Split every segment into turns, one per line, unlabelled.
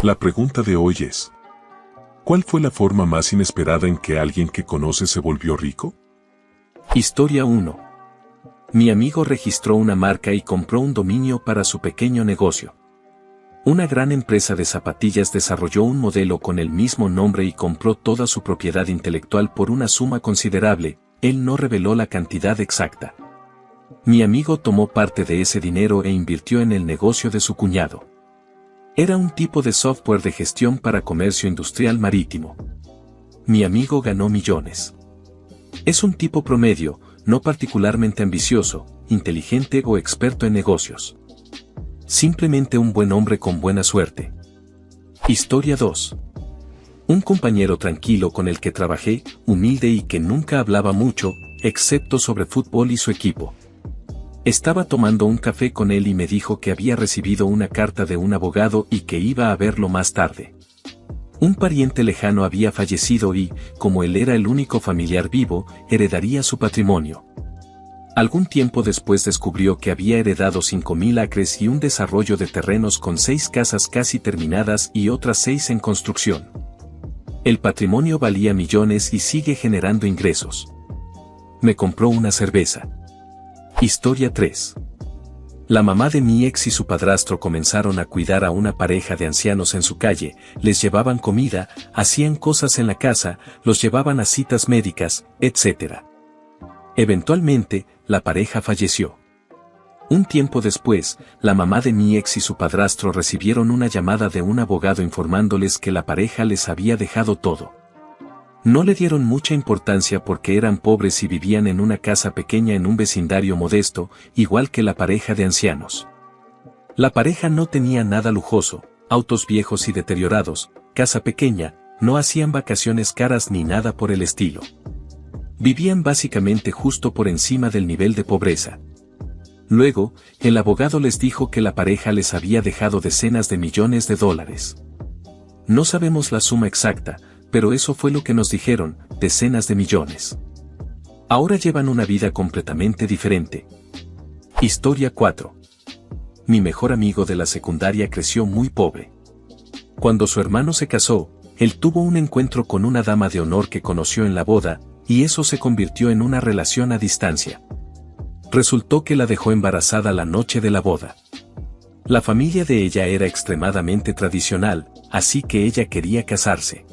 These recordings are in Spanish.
La pregunta de hoy es: ¿cuál fue la forma más inesperada en que alguien que conoce se volvió rico?
Historia 1. Mi amigo registró una marca y compró un dominio para su pequeño negocio. Una gran empresa de zapatillas desarrolló un modelo con el mismo nombre y compró toda su propiedad intelectual por una suma considerable. Él no reveló la cantidad exacta. Mi amigo tomó parte de ese dinero e invirtió en el negocio de su cuñado. Era un tipo de software de gestión para comercio industrial marítimo. Mi amigo ganó millones. Es un tipo promedio, no particularmente ambicioso, inteligente o experto en negocios. Simplemente un buen hombre con buena suerte. Historia 2. Un compañero tranquilo con el que trabajé, humilde y que nunca hablaba mucho, excepto sobre fútbol y su equipo. Estaba tomando un café con él y me dijo que había recibido una carta de un abogado y que iba a verlo más tarde. Un pariente lejano había fallecido y, como él era el único familiar vivo, heredaría su patrimonio. Algún tiempo después descubrió que había heredado 5.000 acres y un desarrollo de terrenos con 6 casas casi terminadas y otras 6 en construcción. El patrimonio valía millones y sigue generando ingresos. Me compró una cerveza. Historia 3. La mamá de mi ex y su padrastro comenzaron a cuidar a una pareja de ancianos en su calle, les llevaban comida, hacían cosas en la casa, los llevaban a citas médicas, etc. Eventualmente, la pareja falleció. Un tiempo después, la mamá de mi ex y su padrastro recibieron una llamada de un abogado informándoles que la pareja les había dejado todo. No le dieron mucha importancia porque eran pobres y vivían en una casa pequeña en un vecindario modesto, igual que la pareja de ancianos. La pareja no tenía nada lujoso, autos viejos y deteriorados, casa pequeña, no hacían vacaciones caras ni nada por el estilo. Vivían básicamente justo por encima del nivel de pobreza. Luego, el abogado les dijo que la pareja les había dejado decenas de millones de dólares. No sabemos la suma exacta, pero eso fue lo que nos dijeron, decenas de millones. Ahora llevan una vida completamente diferente. Historia 4. Mi mejor amigo de la secundaria creció muy pobre. Cuando su hermano se casó, él tuvo un encuentro con una dama de honor que conoció en la boda, y eso se convirtió en una relación a distancia. Resultó que la dejó embarazada la noche de la boda. La familia de ella era extremadamente tradicional, así que ella quería casarse.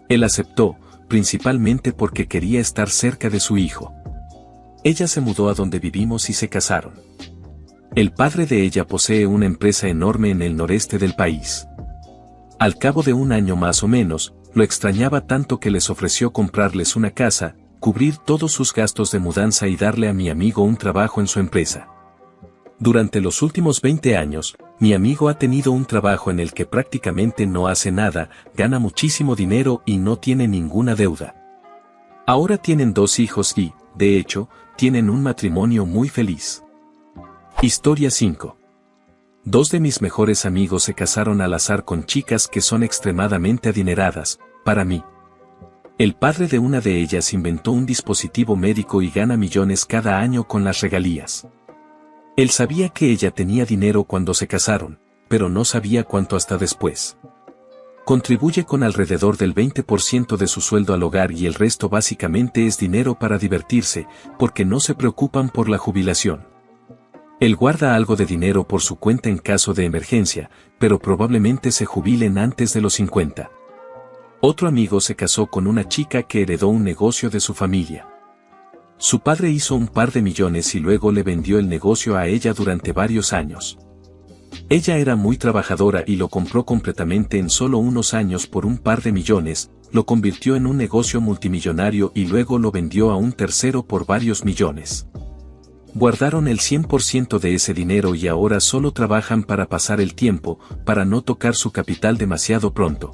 Él aceptó, principalmente porque quería estar cerca de su hijo. Ella se mudó a donde vivimos y se casaron. El padre de ella posee una empresa enorme en el noreste del país. Al cabo de un año más o menos, lo extrañaba tanto que les ofreció comprarles una casa, cubrir todos sus gastos de mudanza y darle a mi amigo un trabajo en su empresa. Durante los últimos 20 años, mi amigo ha tenido un trabajo en el que prácticamente no hace nada, gana muchísimo dinero y no tiene ninguna deuda. Ahora tienen 2 hijos y, de hecho, tienen un matrimonio muy feliz. Historia 5. 2 de mis mejores amigos se casaron al azar con chicas que son extremadamente adineradas, para mí. El padre de una de ellas inventó un dispositivo médico y gana millones cada año con las regalías. Él sabía que ella tenía dinero cuando se casaron, pero no sabía cuánto hasta después. Contribuye con alrededor del 20% de su sueldo al hogar y el resto básicamente es dinero para divertirse, porque no se preocupan por la jubilación. Él guarda algo de dinero por su cuenta en caso de emergencia, pero probablemente se jubilen antes de los 50. Otro amigo se casó con una chica que heredó un negocio de su familia. Su padre hizo un par de millones y luego le vendió el negocio a ella durante varios años. Ella era muy trabajadora y lo compró completamente en solo unos años por un par de millones, lo convirtió en un negocio multimillonario y luego lo vendió a un tercero por varios millones. Guardaron el 100% de ese dinero y ahora solo trabajan para pasar el tiempo, para no tocar su capital demasiado pronto.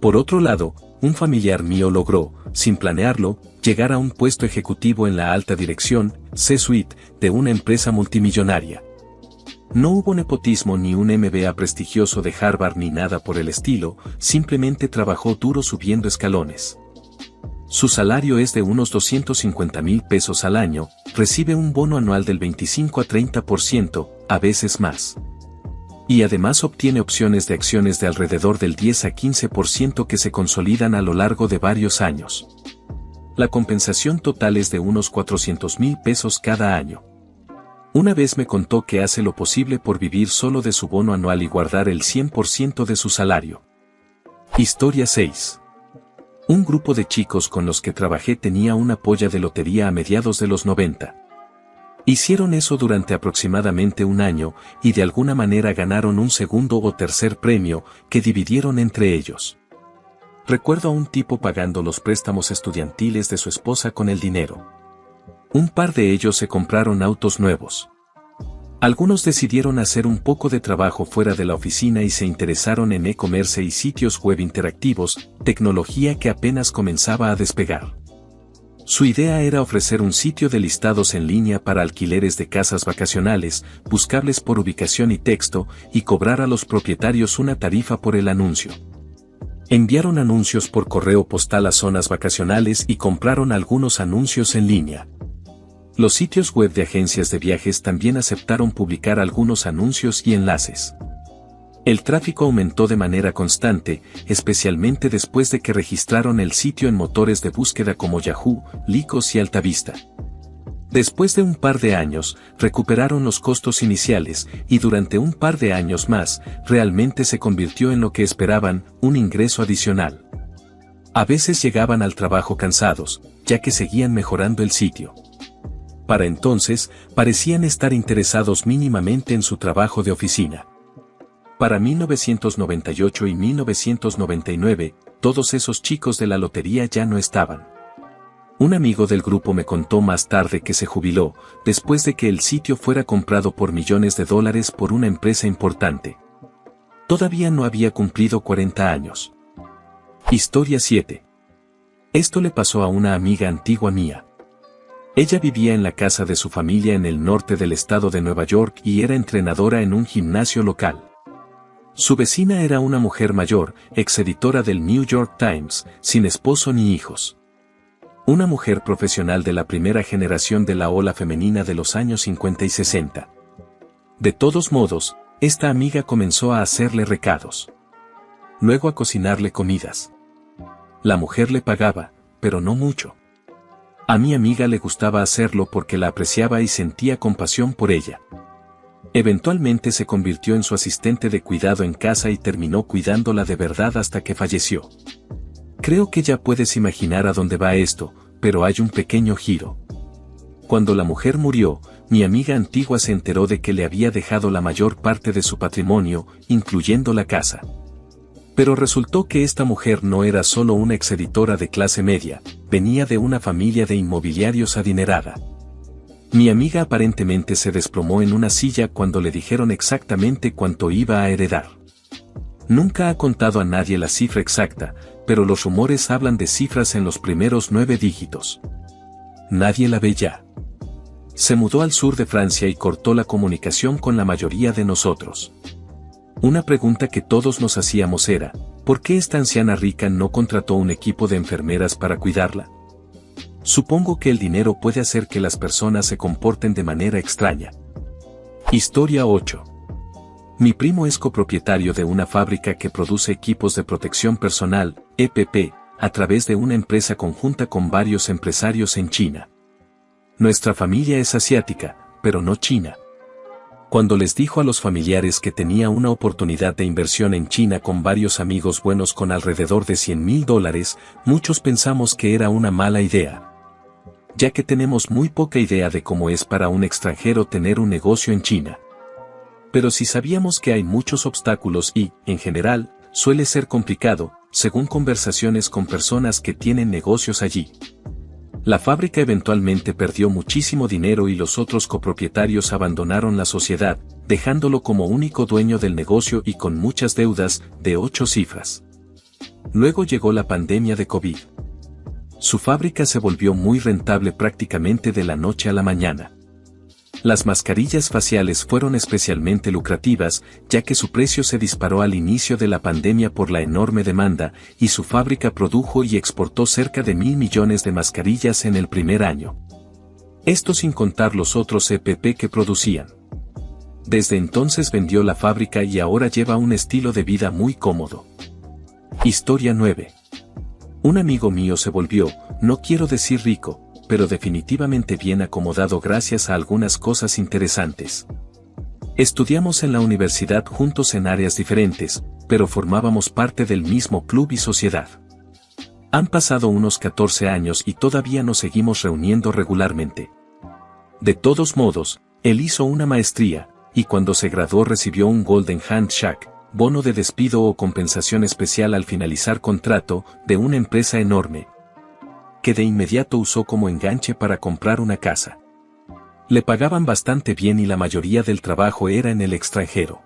Por otro lado, un familiar mío logró, sin planearlo, llegar a un puesto ejecutivo en la alta dirección, C-suite, de una empresa multimillonaria. No hubo nepotismo ni un MBA prestigioso de Harvard ni nada por el estilo, simplemente trabajó duro subiendo escalones. Su salario es de unos 250,000 pesos al año, recibe un bono anual del 25 a 30%, a veces más. Y además obtiene opciones de acciones de alrededor del 10 a 15% que se consolidan a lo largo de varios años. La compensación total es de unos 400,000 pesos cada año. Una vez me contó que hace lo posible por vivir solo de su bono anual y guardar el 100% de su salario. Historia 6. Un grupo de chicos con los que trabajé tenía una polla de lotería a mediados de los 90. Hicieron eso durante aproximadamente un año y de alguna manera ganaron un segundo o tercer premio que dividieron entre ellos. Recuerdo a un tipo pagando los préstamos estudiantiles de su esposa con el dinero. Un par de ellos se compraron autos nuevos. Algunos decidieron hacer un poco de trabajo fuera de la oficina y se interesaron en e-commerce y sitios web interactivos, tecnología que apenas comenzaba a despegar. Su idea era ofrecer un sitio de listados en línea para alquileres de casas vacacionales, buscables por ubicación y texto, y cobrar a los propietarios una tarifa por el anuncio. Enviaron anuncios por correo postal a zonas vacacionales y compraron algunos anuncios en línea. Los sitios web de agencias de viajes también aceptaron publicar algunos anuncios y enlaces. El tráfico aumentó de manera constante, especialmente después de que registraron el sitio en motores de búsqueda como Yahoo, Lycos y Altavista. Después de un par de años, recuperaron los costos iniciales y durante un par de años más, realmente se convirtió en lo que esperaban, un ingreso adicional. A veces llegaban al trabajo cansados, ya que seguían mejorando el sitio. Para entonces, parecían estar interesados mínimamente en su trabajo de oficina. Para 1998 y 1999, todos esos chicos de la lotería ya no estaban. Un amigo del grupo me contó más tarde que se jubiló, después de que el sitio fuera comprado por millones de dólares por una empresa importante. Todavía no había cumplido 40 años. Historia 7. Esto le pasó a una amiga antigua mía. Ella vivía en la casa de su familia en el norte del estado de Nueva York y era entrenadora en un gimnasio local. Su vecina era una mujer mayor, exeditora del New York Times, sin esposo ni hijos. Una mujer profesional de la primera generación de la ola femenina de los años 50 y 60. De todos modos, esta amiga comenzó a hacerle recados. Luego a cocinarle comidas. La mujer le pagaba, pero no mucho. A mi amiga le gustaba hacerlo porque la apreciaba y sentía compasión por ella. Eventualmente se convirtió en su asistente de cuidado en casa y terminó cuidándola de verdad hasta que falleció. Creo que ya puedes imaginar a dónde va esto, pero hay un pequeño giro. Cuando la mujer murió, mi amiga antigua se enteró de que le había dejado la mayor parte de su patrimonio, incluyendo la casa. Pero resultó que esta mujer no era solo una exeditora de clase media, venía de una familia de inmobiliarios adinerada. Mi amiga aparentemente se desplomó en una silla cuando le dijeron exactamente cuánto iba a heredar. Nunca ha contado a nadie la cifra exacta, pero los rumores hablan de cifras en los primeros 9 dígitos. Nadie la ve ya. Se mudó al sur de Francia y cortó la comunicación con la mayoría de nosotros. Una pregunta que todos nos hacíamos era, ¿por qué esta anciana rica no contrató un equipo de enfermeras para cuidarla? Supongo que el dinero puede hacer que las personas se comporten de manera extraña. Historia 8. Mi primo es copropietario de una fábrica que produce equipos de protección personal, EPP, a través de una empresa conjunta con varios empresarios en China. Nuestra familia es asiática, pero no china. Cuando les dijo a los familiares que tenía una oportunidad de inversión en China con varios amigos buenos con alrededor de $100,000, muchos pensamos que era una mala idea. Ya que tenemos muy poca idea de cómo es para un extranjero tener un negocio en China. Pero sí sabíamos que hay muchos obstáculos y, en general, suele ser complicado, según conversaciones con personas que tienen negocios allí. La fábrica eventualmente perdió muchísimo dinero y los otros copropietarios abandonaron la sociedad, dejándolo como único dueño del negocio y con muchas deudas, de 8 cifras. Luego llegó la pandemia de COVID. Su fábrica se volvió muy rentable prácticamente de la noche a la mañana. Las mascarillas faciales fueron especialmente lucrativas, ya que su precio se disparó al inicio de la pandemia por la enorme demanda, y su fábrica produjo y exportó cerca de 1.000 millones de mascarillas en el primer año. Esto sin contar los otros EPP que producían. Desde entonces vendió la fábrica y ahora lleva un estilo de vida muy cómodo. Historia 9. Un amigo mío se volvió, no quiero decir rico, pero definitivamente bien acomodado gracias a algunas cosas interesantes. Estudiamos en la universidad juntos en áreas diferentes, pero formábamos parte del mismo club y sociedad. Han pasado unos 14 años y todavía nos seguimos reuniendo regularmente. De todos modos, él hizo una maestría, y cuando se graduó recibió un Golden Handshake, bono de despido o compensación especial al finalizar contrato, de una empresa enorme, que de inmediato usó como enganche para comprar una casa. Le pagaban bastante bien y la mayoría del trabajo era en el extranjero.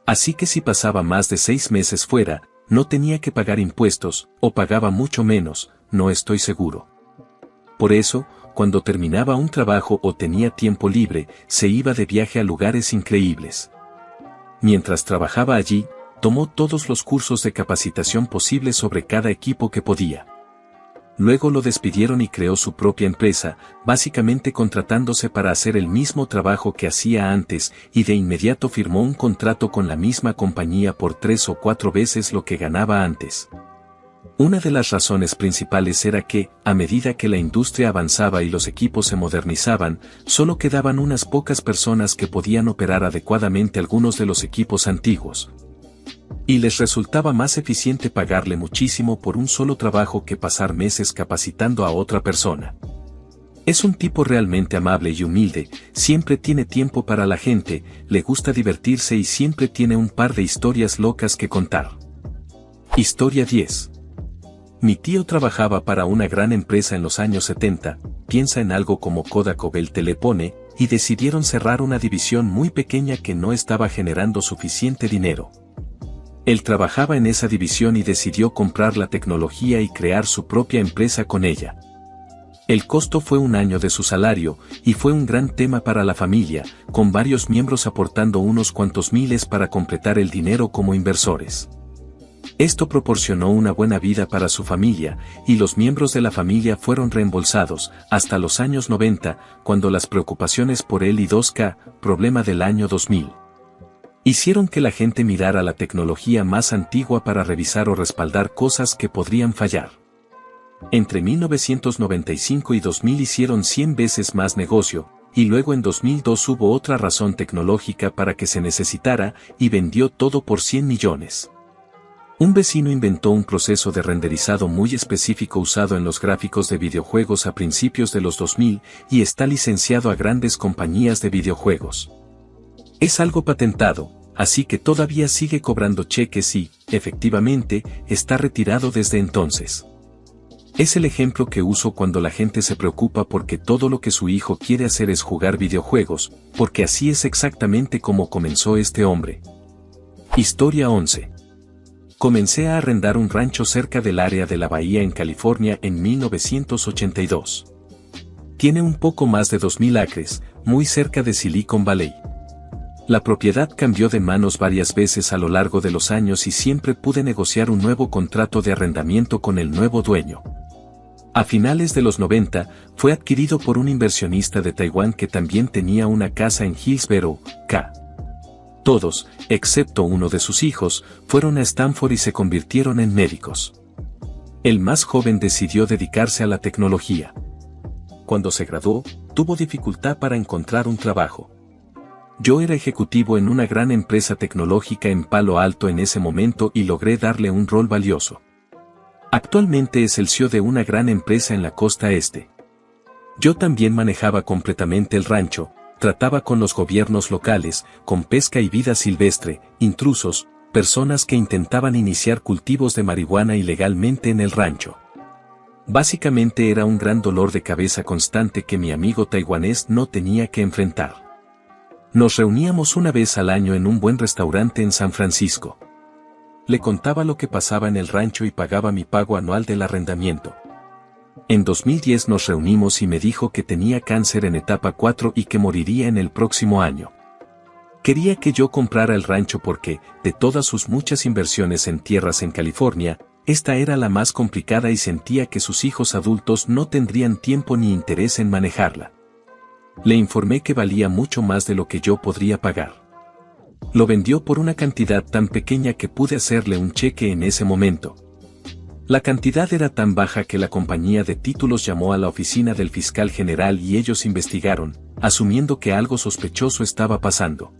Así que si pasaba más de 6 meses fuera, no tenía que pagar impuestos, o pagaba mucho menos, no estoy seguro. Por eso, cuando terminaba un trabajo o tenía tiempo libre, se iba de viaje a lugares increíbles. Mientras trabajaba allí, tomó todos los cursos de capacitación posibles sobre cada equipo que podía. Luego lo despidieron y creó su propia empresa, básicamente contratándose para hacer el mismo trabajo que hacía antes, y de inmediato firmó un contrato con la misma compañía por 3 o 4 veces lo que ganaba antes. Una de las razones principales era que, a medida que la industria avanzaba y los equipos se modernizaban, solo quedaban unas pocas personas que podían operar adecuadamente algunos de los equipos antiguos. Y les resultaba más eficiente pagarle muchísimo por un solo trabajo que pasar meses capacitando a otra persona. Es un tipo realmente amable y humilde, siempre tiene tiempo para la gente, le gusta divertirse y siempre tiene un par de historias locas que contar. Historia 10. Mi tío trabajaba para una gran empresa en los años 70, piensa en algo como Kodak o Bell Telephone, y decidieron cerrar una división muy pequeña que no estaba generando suficiente dinero. Él trabajaba en esa división y decidió comprar la tecnología y crear su propia empresa con ella. El costo fue 1 año de su salario, y fue un gran tema para la familia, con varios miembros aportando unos cuantos miles para completar el dinero como inversores. Esto proporcionó una buena vida para su familia, y los miembros de la familia fueron reembolsados, hasta los años 90, cuando las preocupaciones por el I2K, problema del año 2000, hicieron que la gente mirara la tecnología más antigua para revisar o respaldar cosas que podrían fallar. Entre 1995 y 2000 hicieron 100 veces más negocio, y luego en 2002 hubo otra razón tecnológica para que se necesitara, y vendió todo por 100 millones. Un vecino inventó un proceso de renderizado muy específico usado en los gráficos de videojuegos a principios de los 2000 y está licenciado a grandes compañías de videojuegos. Es algo patentado, así que todavía sigue cobrando cheques y, efectivamente, está retirado desde entonces. Es el ejemplo que uso cuando la gente se preocupa porque todo lo que su hijo quiere hacer es jugar videojuegos, porque así es exactamente como comenzó este hombre. Historia 11. Comencé a arrendar un rancho cerca del área de la bahía en California en 1982. Tiene un poco más de 2.000 acres, muy cerca de Silicon Valley. La propiedad cambió de manos varias veces a lo largo de los años y siempre pude negociar un nuevo contrato de arrendamiento con el nuevo dueño. A finales de los 90, fue adquirido por un inversionista de Taiwán que también tenía una casa en Hillsborough, Ca. Todos, excepto uno de sus hijos, fueron a Stanford y se convirtieron en médicos. El más joven decidió dedicarse a la tecnología. Cuando se graduó, tuvo dificultad para encontrar un trabajo. Yo era ejecutivo en una gran empresa tecnológica en Palo Alto en ese momento y logré darle un rol valioso. Actualmente es el CEO de una gran empresa en la costa este. Yo también manejaba completamente el rancho, trataba con los gobiernos locales, con pesca y vida silvestre, intrusos, personas que intentaban iniciar cultivos de marihuana ilegalmente en el rancho. Básicamente era un gran dolor de cabeza constante que mi amigo taiwanés no tenía que enfrentar. Nos reuníamos una vez al año en un buen restaurante en San Francisco. Le contaba lo que pasaba en el rancho y pagaba mi pago anual del arrendamiento. En 2010 nos reunimos y me dijo que tenía cáncer en etapa 4 y que moriría en el próximo año. Quería que yo comprara el rancho porque, de todas sus muchas inversiones en tierras en California, esta era la más complicada y sentía que sus hijos adultos no tendrían tiempo ni interés en manejarla. Le informé que valía mucho más de lo que yo podría pagar. Lo vendió por una cantidad tan pequeña que pude hacerle un cheque en ese momento. La cantidad era tan baja que la compañía de títulos llamó a la oficina del fiscal general y ellos investigaron, asumiendo que algo sospechoso estaba pasando.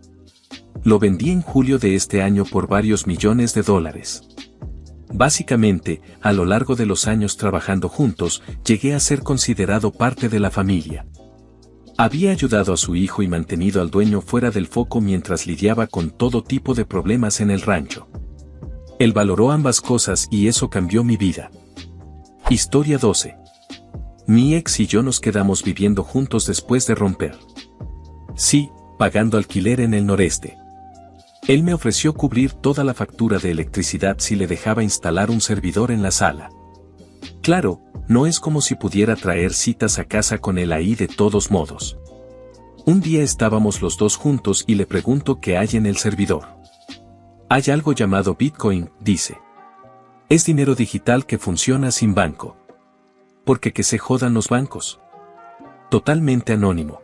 Lo vendí en julio de este año por varios millones de dólares. Básicamente, a lo largo de los años trabajando juntos, llegué a ser considerado parte de la familia. Había ayudado a su hijo y mantenido al dueño fuera del foco mientras lidiaba con todo tipo de problemas en el rancho. Él valoró ambas cosas y eso cambió mi vida. Historia 12. Mi ex y yo nos quedamos viviendo juntos después de romper. Sí, pagando alquiler en el noreste. Él me ofreció cubrir toda la factura de electricidad si le dejaba instalar un servidor en la sala. Claro, no es como si pudiera traer citas a casa con él ahí de todos modos. Un día estábamos los dos juntos y le pregunto qué hay en el servidor. Hay algo llamado Bitcoin, dice. Es dinero digital que funciona sin banco. Porque que se jodan los bancos. Totalmente anónimo.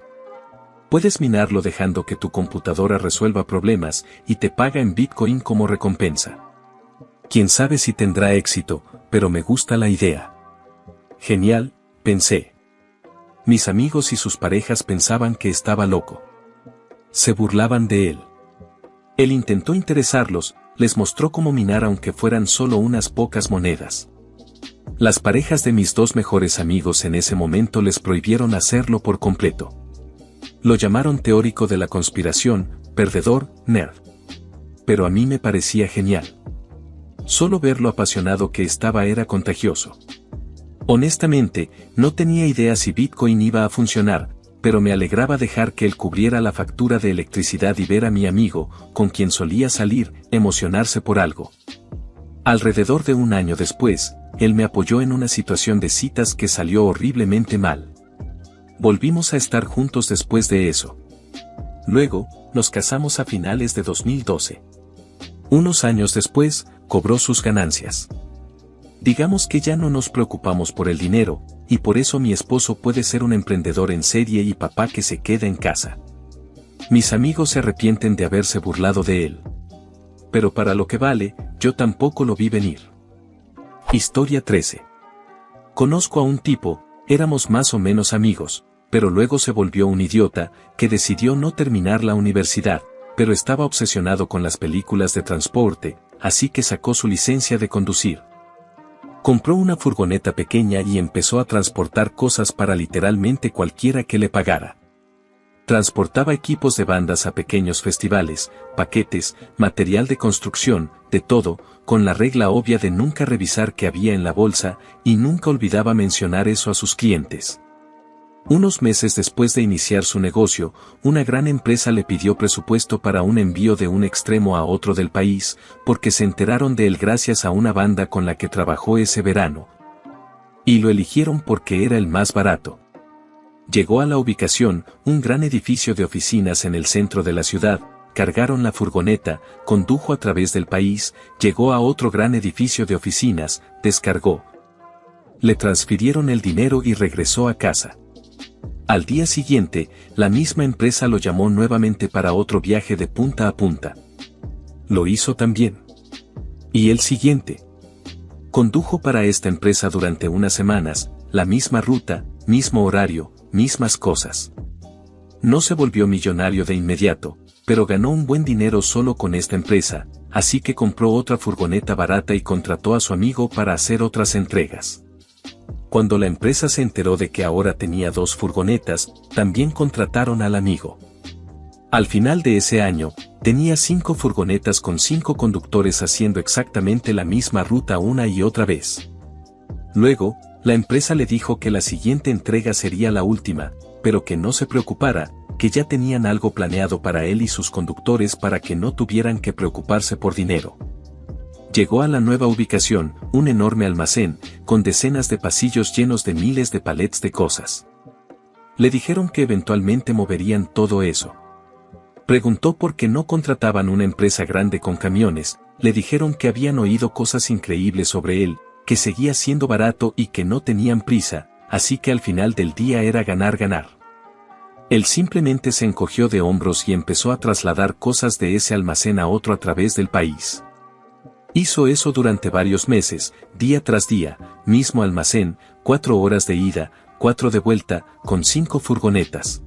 Puedes minarlo dejando que tu computadora resuelva problemas y te paga en Bitcoin como recompensa. Quién sabe si tendrá éxito, pero me gusta la idea. Genial, pensé. Mis amigos y sus parejas pensaban que estaba loco. Se burlaban de él. Él intentó interesarlos, les mostró cómo minar aunque fueran solo unas pocas monedas. Las parejas de mis dos mejores amigos en ese momento les prohibieron hacerlo por completo. Lo llamaron teórico de la conspiración, perdedor, nerd. Pero a mí me parecía genial. Solo ver lo apasionado que estaba era contagioso. Honestamente, no tenía idea si Bitcoin iba a funcionar, pero me alegraba dejar que él cubriera la factura de electricidad y ver a mi amigo, con quien solía salir, emocionarse por algo. Alrededor de un año después, él me apoyó en una situación de citas que salió horriblemente mal. Volvimos a estar juntos después de eso. Luego, nos casamos a finales de 2012. Unos años después, cobró sus ganancias. Digamos que ya no nos preocupamos por el dinero, y por eso mi esposo puede ser un emprendedor en serie y papá que se queda en casa. Mis amigos se arrepienten de haberse burlado de él. Pero para lo que vale, yo tampoco lo vi venir. Historia 13. Conozco a un tipo, éramos más o menos amigos, pero luego se volvió un idiota, que decidió no terminar la universidad, pero estaba obsesionado con las películas de transporte, así que sacó su licencia de conducir. Compró una furgoneta pequeña y empezó a transportar cosas para literalmente cualquiera que le pagara. Transportaba equipos de bandas a pequeños festivales, paquetes, material de construcción, de todo, con la regla obvia de nunca revisar qué había en la bolsa, y nunca olvidaba mencionar eso a sus clientes. Unos meses después de iniciar su negocio, una gran empresa le pidió presupuesto para un envío de un extremo a otro del país, porque se enteraron de él gracias a una banda con la que trabajó ese verano. Y lo eligieron porque era el más barato. Llegó a la ubicación, un gran edificio de oficinas en el centro de la ciudad, cargaron la furgoneta, condujo a través del país, llegó a otro gran edificio de oficinas, descargó. Le transfirieron el dinero y regresó a casa. Al día siguiente, la misma empresa lo llamó nuevamente para otro viaje de punta a punta. Lo hizo también. Y el siguiente. Condujo para esta empresa durante unas semanas, la misma ruta, mismo horario, mismas cosas. No se volvió millonario de inmediato, pero ganó un buen dinero solo con esta empresa, así que compró otra furgoneta barata y contrató a su amigo para hacer otras entregas. Cuando la empresa se enteró de que ahora tenía 2 furgonetas, también contrataron al amigo. Al final de ese año, tenía 5 furgonetas con 5 conductores haciendo exactamente la misma ruta una y otra vez. Luego, la empresa le dijo que la siguiente entrega sería la última, pero que no se preocupara, que ya tenían algo planeado para él y sus conductores para que no tuvieran que preocuparse por dinero. Llegó a la nueva ubicación, un enorme almacén, con decenas de pasillos llenos de miles de palets de cosas. Le dijeron que eventualmente moverían todo eso. Preguntó por qué no contrataban una empresa grande con camiones, le dijeron que habían oído cosas increíbles sobre él, que seguía siendo barato y que no tenían prisa, así que al final del día era ganar-ganar. Él simplemente se encogió de hombros y empezó a trasladar cosas de ese almacén a otro a través del país. Hizo eso durante varios meses, día tras día, mismo almacén, 4 horas de ida, 4 de vuelta, con 5 furgonetas.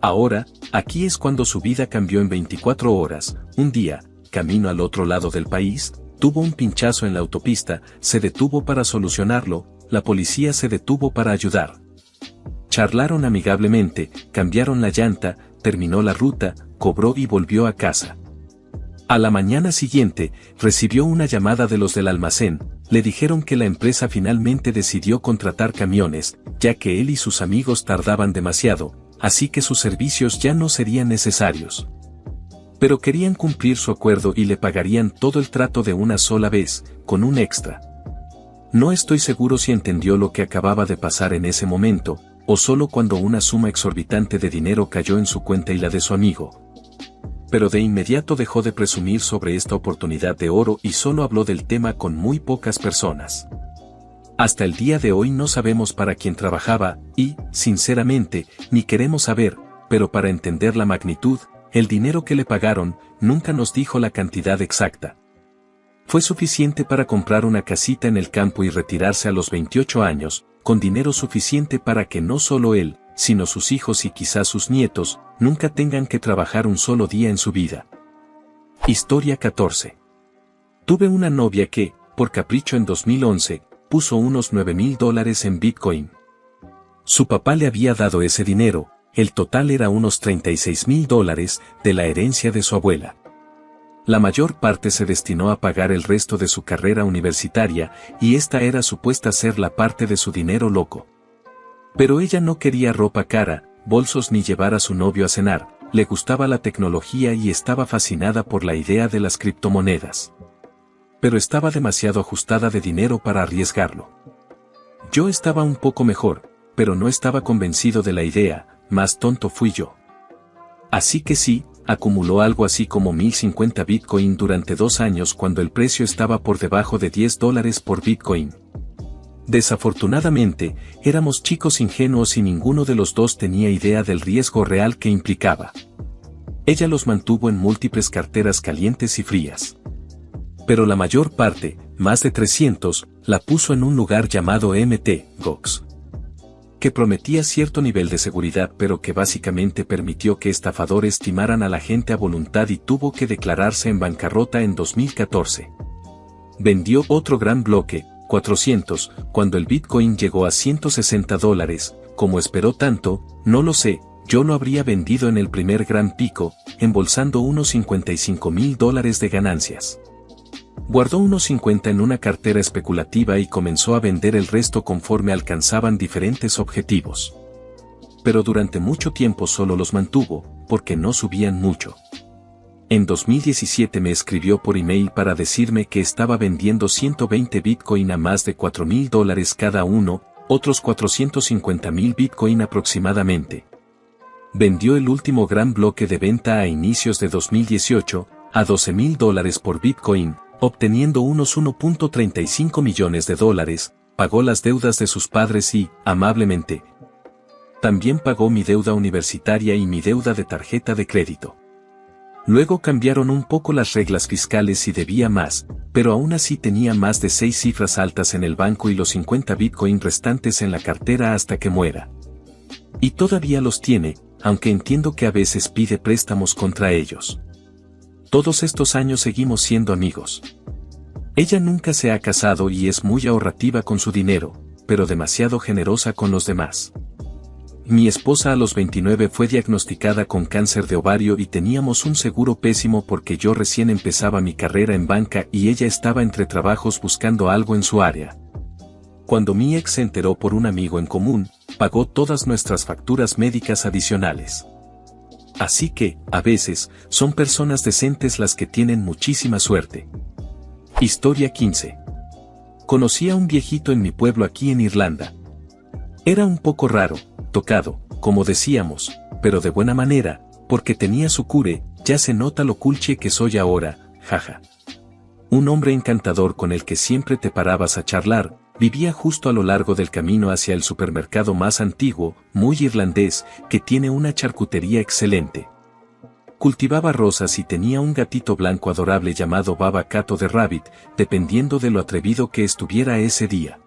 Ahora, aquí es cuando su vida cambió en 24 horas. Un día, camino al otro lado del país, tuvo un pinchazo en la autopista, se detuvo para solucionarlo, la policía se detuvo para ayudar. Charlaron amigablemente, cambiaron la llanta, terminó la ruta, cobró y volvió a casa. A la mañana siguiente, recibió una llamada de los del almacén, le dijeron que la empresa finalmente decidió contratar camiones, ya que él y sus amigos tardaban demasiado, así que sus servicios ya no serían necesarios. Pero querían cumplir su acuerdo y le pagarían todo el trato de una sola vez, con un extra. No estoy seguro si entendió lo que acababa de pasar en ese momento, o solo cuando una suma exorbitante de dinero cayó en su cuenta y la de su amigo. Pero de inmediato dejó de presumir sobre esta oportunidad de oro y solo habló del tema con muy pocas personas. Hasta el día de hoy no sabemos para quién trabajaba y, sinceramente, ni queremos saber, pero para entender la magnitud, el dinero que le pagaron, nunca nos dijo la cantidad exacta. Fue suficiente para comprar una casita en el campo y retirarse a los 28 años, con dinero suficiente para que no solo él, sino sus hijos y quizás sus nietos, nunca tengan que trabajar un solo día en su vida. Historia 14. Tuve una novia que, por capricho en 2011, puso unos $9,000 en Bitcoin. Su papá le había dado ese dinero, el total era unos $36,000 de la herencia de su abuela. La mayor parte se destinó a pagar el resto de su carrera universitaria, y esta era supuesta ser la parte de su dinero loco. Pero ella no quería ropa cara, bolsos ni llevar a su novio a cenar, le gustaba la tecnología y estaba fascinada por la idea de las criptomonedas. Pero estaba demasiado ajustada de dinero para arriesgarlo. Yo estaba un poco mejor, pero no estaba convencido de la idea, más tonto fui yo. Así que sí, acumuló algo así como 1050 Bitcoin durante 2 años cuando el precio estaba por debajo de $10 por Bitcoin. Desafortunadamente, éramos chicos ingenuos y ninguno de los dos tenía idea del riesgo real que implicaba. Ella los mantuvo en múltiples carteras calientes y frías. Pero la mayor parte, más de 300, la puso en un lugar llamado Mt. Gox, que prometía cierto nivel de seguridad pero que básicamente permitió que estafadores timaran a la gente a voluntad y tuvo que declararse en bancarrota en 2014. Vendió otro gran bloque, 400, cuando el Bitcoin llegó a $160, como esperó tanto, no lo sé, yo lo habría vendido en el primer gran pico, embolsando unos $55,000 de ganancias. Guardó unos 50 en una cartera especulativa y comenzó a vender el resto conforme alcanzaban diferentes objetivos. Pero durante mucho tiempo solo los mantuvo, porque no subían mucho. En 2017 me escribió por email para decirme que estaba vendiendo 120 Bitcoin a más de $4,000 cada uno, otros 450,000 Bitcoin aproximadamente. Vendió el último gran bloque de venta a inicios de 2018, a $12,000 por Bitcoin, obteniendo unos $1.35 millones, pagó las deudas de sus padres y, amablemente, también pagó mi deuda universitaria y mi deuda de tarjeta de crédito. Luego cambiaron un poco las reglas fiscales y debía más, pero aún así tenía más de 6 cifras altas en el banco y los 50 Bitcoin restantes en la cartera hasta que muera. Y todavía los tiene, aunque entiendo que a veces pide préstamos contra ellos. Todos estos años seguimos siendo amigos. Ella nunca se ha casado y es muy ahorrativa con su dinero, pero demasiado generosa con los demás. Mi esposa a los 29 fue diagnosticada con cáncer de ovario y teníamos un seguro pésimo porque yo recién empezaba mi carrera en banca y ella estaba entre trabajos buscando algo en su área. Cuando mi ex se enteró por un amigo en común, pagó todas nuestras facturas médicas adicionales. Así que, a veces, son personas decentes las que tienen muchísima suerte. Historia 15. Conocí a un viejito en mi pueblo aquí en Irlanda. Era un poco raro, tocado, como decíamos, pero de buena manera, porque tenía su cure, ya se nota lo culche que soy ahora, jaja. Un hombre encantador con el que siempre te parabas a charlar, Vivía justo a lo largo del camino hacia el supermercado más antiguo, muy irlandés, que tiene una charcutería excelente. Cultivaba rosas y tenía un gatito blanco adorable llamado Baba Cat o The Rabbit, dependiendo de lo atrevido que estuviera ese día.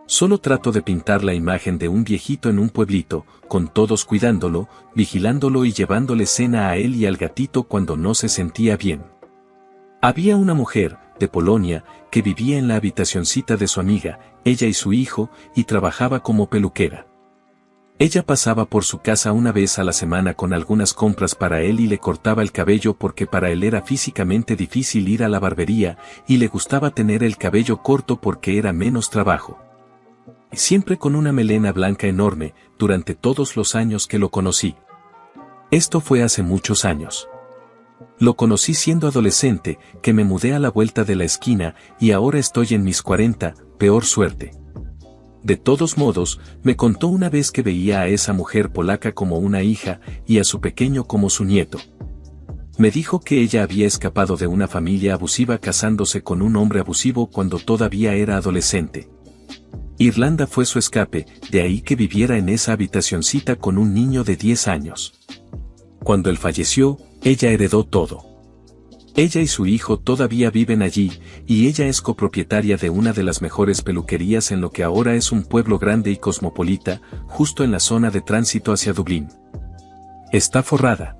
Solo trato de pintar la imagen de un viejito en un pueblito, con todos cuidándolo, vigilándolo y llevándole cena a él y al gatito cuando no se sentía bien. Había una mujer, de Polonia, que vivía en la habitacioncita de su amiga, ella y su hijo, y trabajaba como peluquera. Ella pasaba por su casa una vez a la semana con algunas compras para él y le cortaba el cabello porque para él era físicamente difícil ir a la barbería, y le gustaba tener el cabello corto porque era menos trabajo. Siempre con una melena blanca enorme, durante todos los años que lo conocí. Esto fue hace muchos años. Lo conocí siendo adolescente, que me mudé a la vuelta de la esquina, y ahora estoy en mis 40, peor suerte. De todos modos, me contó una vez que veía a esa mujer polaca como una hija, y a su pequeño como su nieto. Me dijo que ella había escapado de una familia abusiva casándose con un hombre abusivo cuando todavía era adolescente. Irlanda fue su escape, de ahí que viviera en esa habitacioncita con un niño de 10 años. Cuando él falleció, ella heredó todo. Ella y su hijo todavía viven allí, y ella es copropietaria de una de las mejores peluquerías en lo que ahora es un pueblo grande y cosmopolita, justo en la zona de tránsito hacia Dublín. Está forrada.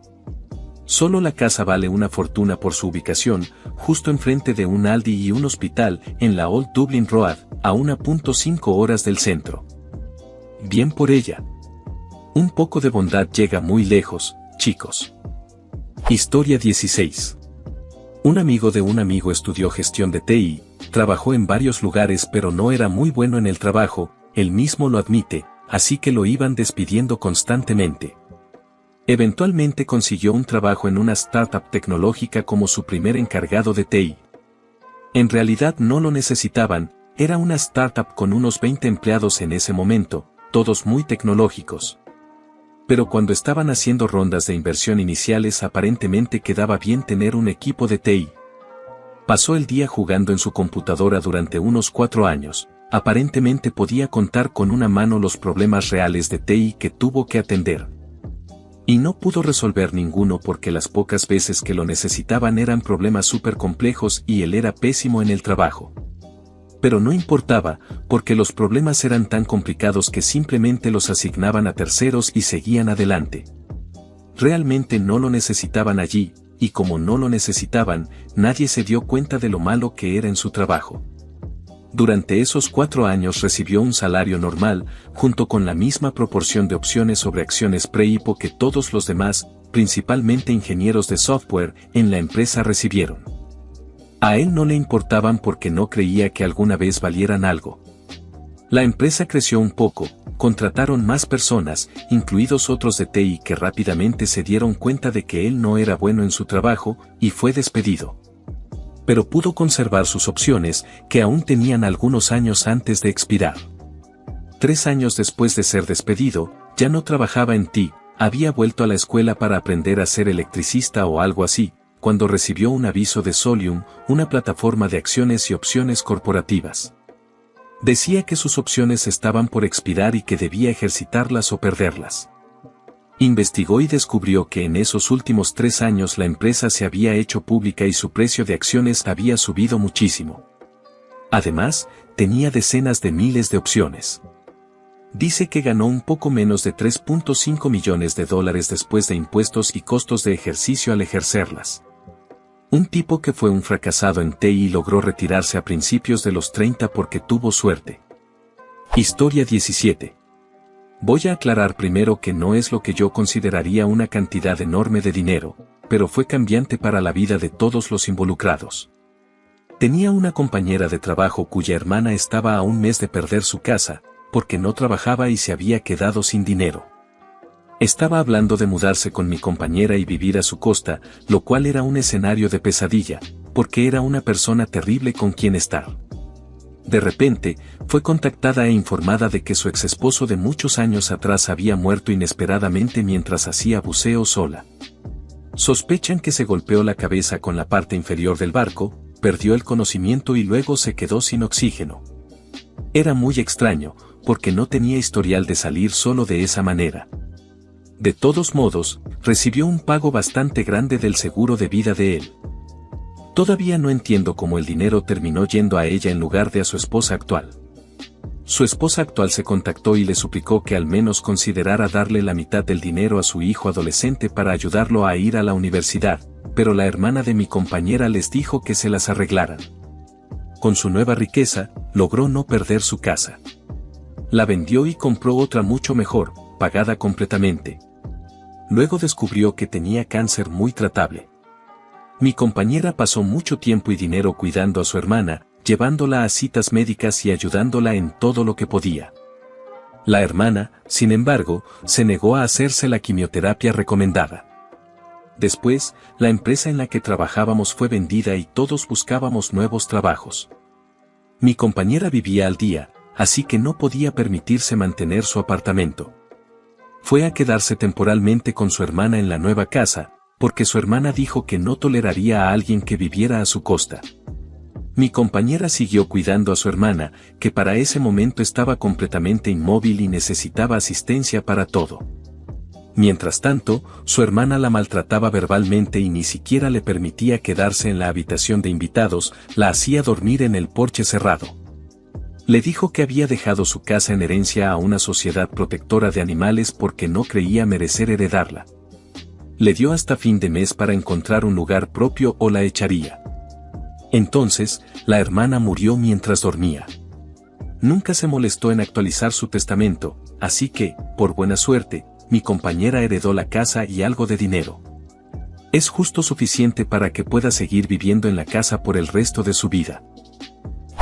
Solo la casa vale una fortuna por su ubicación, justo enfrente de un Aldi y un hospital, en la Old Dublin Road, a 1.5 horas del centro. Bien por ella. Un poco de bondad llega muy lejos, chicos. Historia 16. Un amigo de un amigo estudió gestión de TI, trabajó en varios lugares pero no era muy bueno en el trabajo, él mismo lo admite, así que lo iban despidiendo constantemente. Eventualmente consiguió un trabajo en una startup tecnológica como su primer encargado de TI. En realidad no lo necesitaban, era una startup con unos 20 empleados en ese momento, todos muy tecnológicos. Pero cuando estaban haciendo rondas de inversión iniciales aparentemente quedaba bien tener un equipo de TI. Pasó el día jugando en su computadora durante unos 4 años, aparentemente podía contar con una mano los problemas reales de TI que tuvo que atender. Y no pudo resolver ninguno porque las pocas veces que lo necesitaban eran problemas súper complejos y él era pésimo en el trabajo. Pero no importaba, porque los problemas eran tan complicados que simplemente los asignaban a terceros y seguían adelante. Realmente no lo necesitaban allí, y como no lo necesitaban, nadie se dio cuenta de lo malo que era en su trabajo. Durante esos 4 años recibió un salario normal, junto con la misma proporción de opciones sobre acciones pre-IPO que todos los demás, principalmente ingenieros de software, en la empresa recibieron. A él no le importaban porque no creía que alguna vez valieran algo. La empresa creció un poco, contrataron más personas, incluidos otros de TI que rápidamente se dieron cuenta de que él no era bueno en su trabajo, y fue despedido. Pero pudo conservar sus opciones, que aún tenían algunos años antes de expirar. 3 años después de ser despedido, ya no trabajaba en TI, había vuelto a la escuela para aprender a ser electricista o algo así, cuando recibió un aviso de Solium, una plataforma de acciones y opciones corporativas. Decía que sus opciones estaban por expirar y que debía ejercitarlas o perderlas. Investigó y descubrió que en esos últimos 3 años la empresa se había hecho pública y su precio de acciones había subido muchísimo. Además, tenía decenas de miles de opciones. Dice que ganó un poco menos de $3.5 millones después de impuestos y costos de ejercicio al ejercerlas. Un tipo que fue un fracasado en TI y logró retirarse a principios de los 30 porque tuvo suerte. Historia 17. Voy a aclarar primero que no es lo que yo consideraría una cantidad enorme de dinero, pero fue cambiante para la vida de todos los involucrados. Tenía una compañera de trabajo cuya hermana estaba a un mes de perder su casa, porque no trabajaba y se había quedado sin dinero. Estaba hablando de mudarse con mi compañera y vivir a su costa, lo cual era un escenario de pesadilla, porque era una persona terrible con quien estar. De repente, fue contactada e informada de que su exesposo de muchos años atrás había muerto inesperadamente mientras hacía buceo sola. Sospechan que se golpeó la cabeza con la parte inferior del barco, perdió el conocimiento y luego se quedó sin oxígeno. Era muy extraño, porque no tenía historial de salir solo de esa manera. De todos modos, recibió un pago bastante grande del seguro de vida de él. Todavía no entiendo cómo el dinero terminó yendo a ella en lugar de a su esposa actual. Su esposa actual se contactó y le suplicó que al menos considerara darle la mitad del dinero a su hijo adolescente para ayudarlo a ir a la universidad, pero la hermana de mi compañera les dijo que se las arreglaran. Con su nueva riqueza, logró no perder su casa. La vendió y compró otra mucho mejor, pagada completamente. Luego descubrió que tenía cáncer muy tratable. Mi compañera pasó mucho tiempo y dinero cuidando a su hermana, llevándola a citas médicas y ayudándola en todo lo que podía. La hermana, sin embargo, se negó a hacerse la quimioterapia recomendada. Después, la empresa en la que trabajábamos fue vendida y todos buscábamos nuevos trabajos. Mi compañera vivía al día, así que no podía permitirse mantener su apartamento. Fue a quedarse temporalmente con su hermana en la nueva casa, porque su hermana dijo que no toleraría a alguien que viviera a su costa. Mi compañera siguió cuidando a su hermana, que para ese momento estaba completamente inmóvil y necesitaba asistencia para todo. Mientras tanto, su hermana la maltrataba verbalmente y ni siquiera le permitía quedarse en la habitación de invitados, la hacía dormir en el porche cerrado. Le dijo que había dejado su casa en herencia a una sociedad protectora de animales porque no creía merecer heredarla. Le dio hasta fin de mes para encontrar un lugar propio o la echaría. Entonces, la hermana murió mientras dormía. Nunca se molestó en actualizar su testamento, así que, por buena suerte, mi compañera heredó la casa y algo de dinero. Es justo suficiente para que pueda seguir viviendo en la casa por el resto de su vida.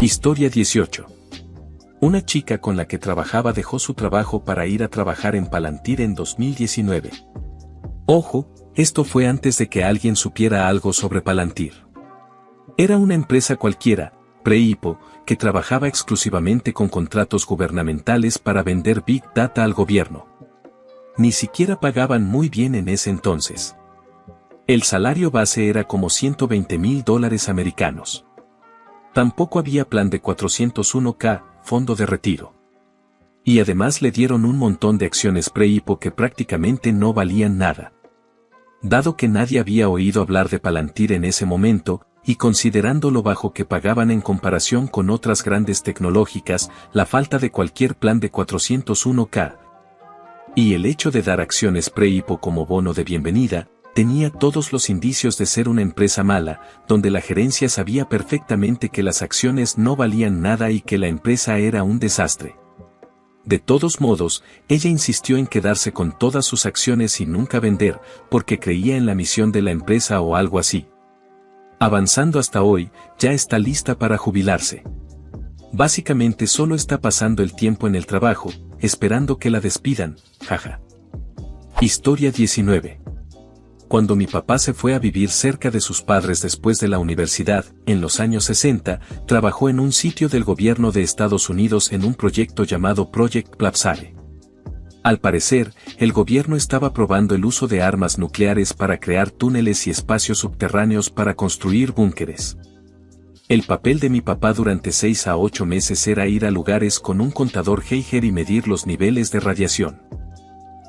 Historia 18. Una chica con la que trabajaba dejó su trabajo para ir a trabajar en Palantir en 2019. Ojo, esto fue antes de que alguien supiera algo sobre Palantir. Era una empresa cualquiera, pre-IPO, que trabajaba exclusivamente con contratos gubernamentales para vender Big Data al gobierno. Ni siquiera pagaban muy bien en ese entonces. El salario base era como $120,000 americanos. Tampoco había plan de 401k, fondo de retiro. Y además le dieron un montón de acciones pre-IPO que prácticamente no valían nada. Dado que nadie había oído hablar de Palantir en ese momento, y considerando lo bajo que pagaban en comparación con otras grandes tecnológicas, la falta de cualquier plan de 401k, y el hecho de dar acciones pre-IPO como bono de bienvenida, tenía todos los indicios de ser una empresa mala, donde la gerencia sabía perfectamente que las acciones no valían nada y que la empresa era un desastre. De todos modos, ella insistió en quedarse con todas sus acciones y nunca vender, porque creía en la misión de la empresa o algo así. Avanzando hasta hoy, ya está lista para jubilarse. Básicamente solo está pasando el tiempo en el trabajo, esperando que la despidan, jaja. Historia 19. Cuando mi papá se fue a vivir cerca de sus padres después de la universidad, en los años 60, trabajó en un sitio del gobierno de Estados Unidos en un proyecto llamado Project Plapsare. Al parecer, el gobierno estaba probando el uso de armas nucleares para crear túneles y espacios subterráneos para construir búnkeres. El papel de mi papá durante 6 a 8 meses era ir a lugares con un contador Geiger y medir los niveles de radiación.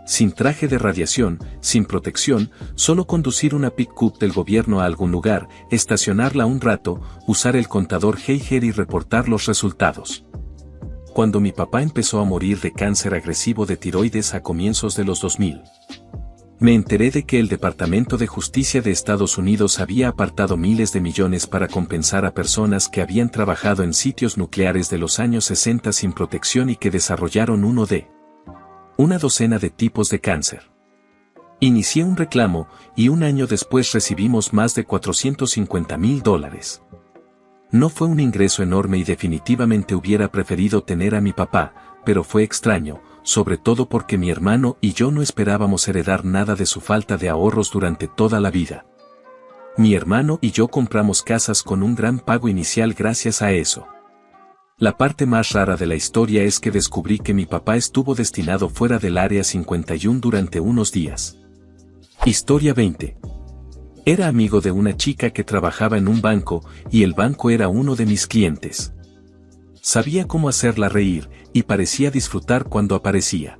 Sin traje de radiación, sin protección, solo conducir una pick-up del gobierno a algún lugar, estacionarla un rato, usar el contador Geiger y reportar los resultados. Cuando mi papá empezó a morir de cáncer agresivo de tiroides a comienzos de los 2000. Me enteré de que el Departamento de Justicia de Estados Unidos había apartado miles de millones para compensar a personas que habían trabajado en sitios nucleares de los años 60 sin protección y que desarrollaron una docena de tipos de cáncer. Inicié un reclamo, y un año después recibimos más de $450,000. No fue un ingreso enorme y definitivamente hubiera preferido tener a mi papá, pero fue extraño, sobre todo porque mi hermano y yo no esperábamos heredar nada de su falta de ahorros durante toda la vida. Mi hermano y yo compramos casas con un gran pago inicial gracias a eso. La parte más rara de la historia es que descubrí que mi papá estuvo destinado fuera del Área 51 durante unos días. Historia 20. Era amigo de una chica que trabajaba en un banco, y el banco era uno de mis clientes. Sabía cómo hacerla reír, y parecía disfrutar cuando aparecía.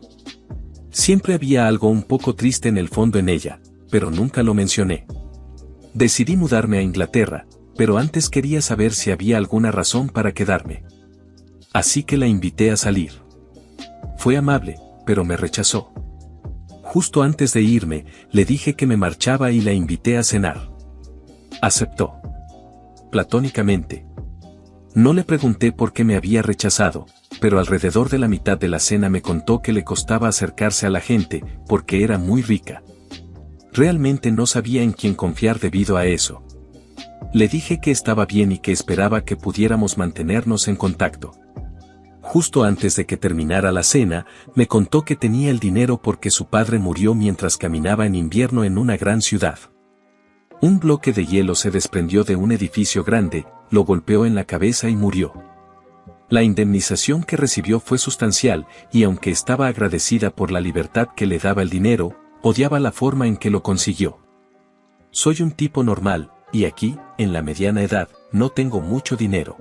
Siempre había algo un poco triste en el fondo en ella, pero nunca lo mencioné. Decidí mudarme a Inglaterra, pero antes quería saber si había alguna razón para quedarme. Así que la invité a salir. Fue amable, pero me rechazó. Justo antes de irme, le dije que me marchaba y la invité a cenar. Aceptó. Platónicamente. No le pregunté por qué me había rechazado, pero alrededor de la mitad de la cena me contó que le costaba acercarse a la gente, porque era muy rica. Realmente no sabía en quién confiar debido a eso. Le dije que estaba bien y que esperaba que pudiéramos mantenernos en contacto. Justo antes de que terminara la cena, me contó que tenía el dinero porque su padre murió mientras caminaba en invierno en una gran ciudad. Un bloque de hielo se desprendió de un edificio grande, lo golpeó en la cabeza y murió. La indemnización que recibió fue sustancial, y aunque estaba agradecida por la libertad que le daba el dinero, odiaba la forma en que lo consiguió. Soy un tipo normal, y aquí, en la mediana edad, no tengo mucho dinero.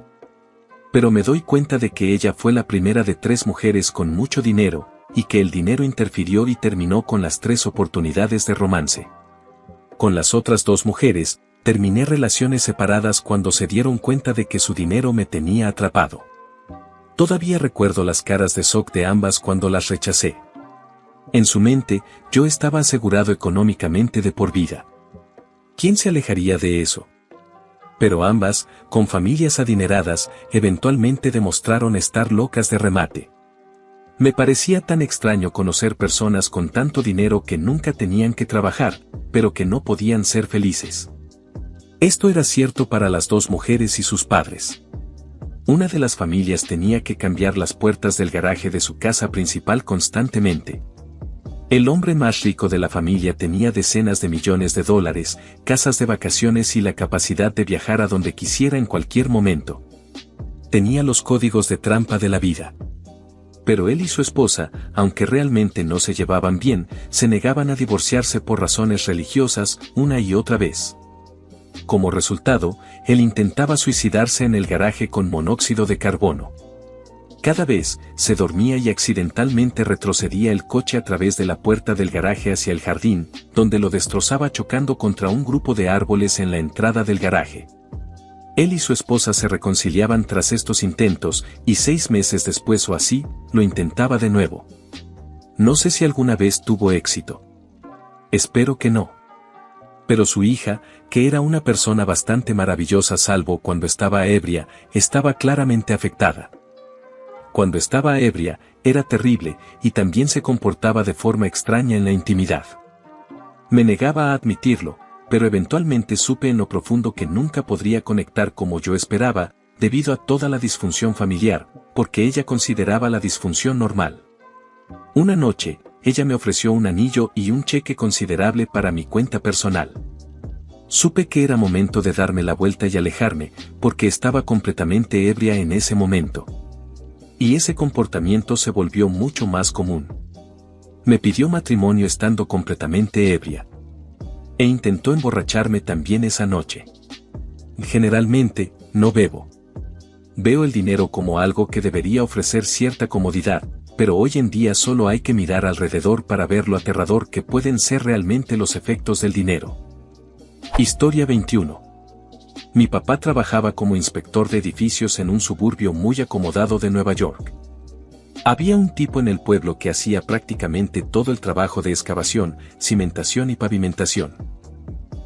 Pero me doy cuenta de que ella fue la primera de 3 mujeres con mucho dinero, y que el dinero interfirió y terminó con las 3 oportunidades de romance. Con las otras 2 mujeres, terminé relaciones separadas cuando se dieron cuenta de que su dinero me tenía atrapado. Todavía recuerdo las caras de shock de ambas cuando las rechacé. En su mente, yo estaba asegurado económicamente de por vida. ¿Quién se alejaría de eso? Pero ambas, con familias adineradas, eventualmente demostraron estar locas de remate. Me parecía tan extraño conocer personas con tanto dinero que nunca tenían que trabajar, pero que no podían ser felices. Esto era cierto para las 2 mujeres y sus padres. Una de las familias tenía que cambiar las puertas del garaje de su casa principal constantemente. El hombre más rico de la familia tenía decenas de millones de dólares, casas de vacaciones y la capacidad de viajar a donde quisiera en cualquier momento. Tenía los códigos de trampa de la vida. Pero él y su esposa, aunque realmente no se llevaban bien, se negaban a divorciarse por razones religiosas una y otra vez. Como resultado, él intentaba suicidarse en el garaje con monóxido de carbono. Cada vez, se dormía y accidentalmente retrocedía el coche a través de la puerta del garaje hacia el jardín, donde lo destrozaba chocando contra un grupo de árboles en la entrada del garaje. Él y su esposa se reconciliaban tras estos intentos, y 6 meses después o así, lo intentaba de nuevo. No sé si alguna vez tuvo éxito. Espero que no. Pero su hija, que era una persona bastante maravillosa salvo cuando estaba ebria, estaba claramente afectada. Cuando estaba ebria, era terrible, y también se comportaba de forma extraña en la intimidad. Me negaba a admitirlo, pero eventualmente supe en lo profundo que nunca podría conectar como yo esperaba, debido a toda la disfunción familiar, porque ella consideraba la disfunción normal. Una noche, ella me ofreció un anillo y un cheque considerable para mi cuenta personal. Supe que era momento de darme la vuelta y alejarme, porque estaba completamente ebria en ese momento. Y ese comportamiento se volvió mucho más común. Me pidió matrimonio estando completamente ebria. E intentó emborracharme también esa noche. Generalmente, no bebo. Veo el dinero como algo que debería ofrecer cierta comodidad, pero hoy en día solo hay que mirar alrededor para ver lo aterrador que pueden ser realmente los efectos del dinero. Historia 21. Mi papá trabajaba como inspector de edificios en un suburbio muy acomodado de Nueva York. Había un tipo en el pueblo que hacía prácticamente todo el trabajo de excavación, cimentación y pavimentación.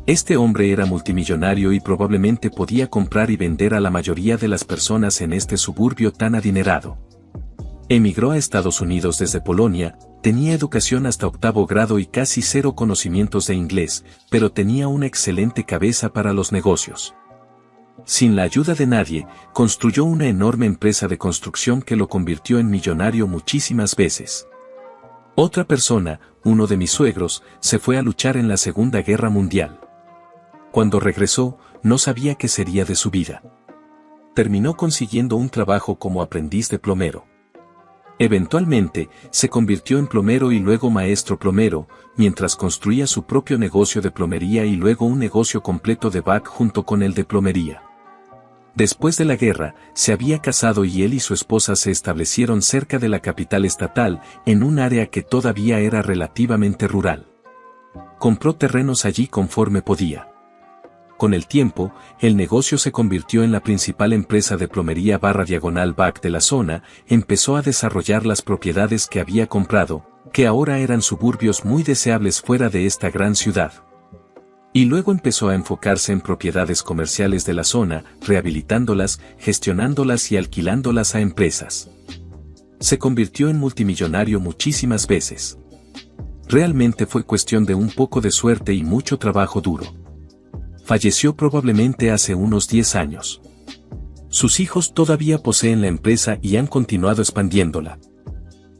Este hombre era multimillonario y probablemente podía comprar y vender a la mayoría de las personas en este suburbio tan adinerado. Emigró a Estados Unidos desde Polonia, tenía educación hasta 8º grado y casi 0 conocimientos de inglés, pero tenía una excelente cabeza para los negocios. Sin la ayuda de nadie, construyó una enorme empresa de construcción que lo convirtió en millonario muchísimas veces. Otra persona, uno de mis suegros, se fue a luchar en la Segunda Guerra Mundial. Cuando regresó, no sabía qué sería de su vida. Terminó consiguiendo un trabajo como aprendiz de plomero. Eventualmente, se convirtió en plomero y luego maestro plomero, mientras construía su propio negocio de plomería y luego un negocio completo de back junto con el de plomería. Después de la guerra, se había casado y él y su esposa se establecieron cerca de la capital estatal, en un área que todavía era relativamente rural. Compró terrenos allí conforme podía. Con el tiempo, el negocio se convirtió en la principal empresa de plomería /back de la zona, empezó a desarrollar las propiedades que había comprado, que ahora eran suburbios muy deseables fuera de esta gran ciudad. Y luego empezó a enfocarse en propiedades comerciales de la zona, rehabilitándolas, gestionándolas y alquilándolas a empresas. Se convirtió en multimillonario muchísimas veces. Realmente fue cuestión de un poco de suerte y mucho trabajo duro. Falleció probablemente hace unos 10 años. Sus hijos todavía poseen la empresa y han continuado expandiéndola.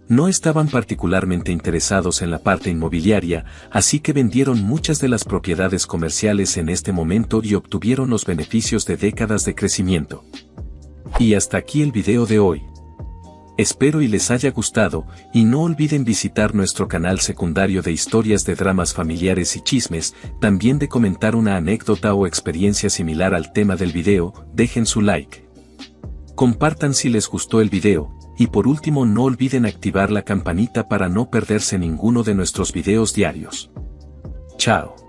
No estaban particularmente interesados en la parte inmobiliaria, así que vendieron muchas de las propiedades comerciales en este momento y obtuvieron los beneficios de décadas de crecimiento. Y hasta aquí el video de hoy. Espero y les haya gustado, y no olviden visitar nuestro canal secundario de historias de dramas familiares y chismes, también de comentar una anécdota o experiencia similar al tema del video, dejen su like. Compartan si les gustó el video, y por último no olviden activar la campanita para no perderse ninguno de nuestros videos diarios. Chao.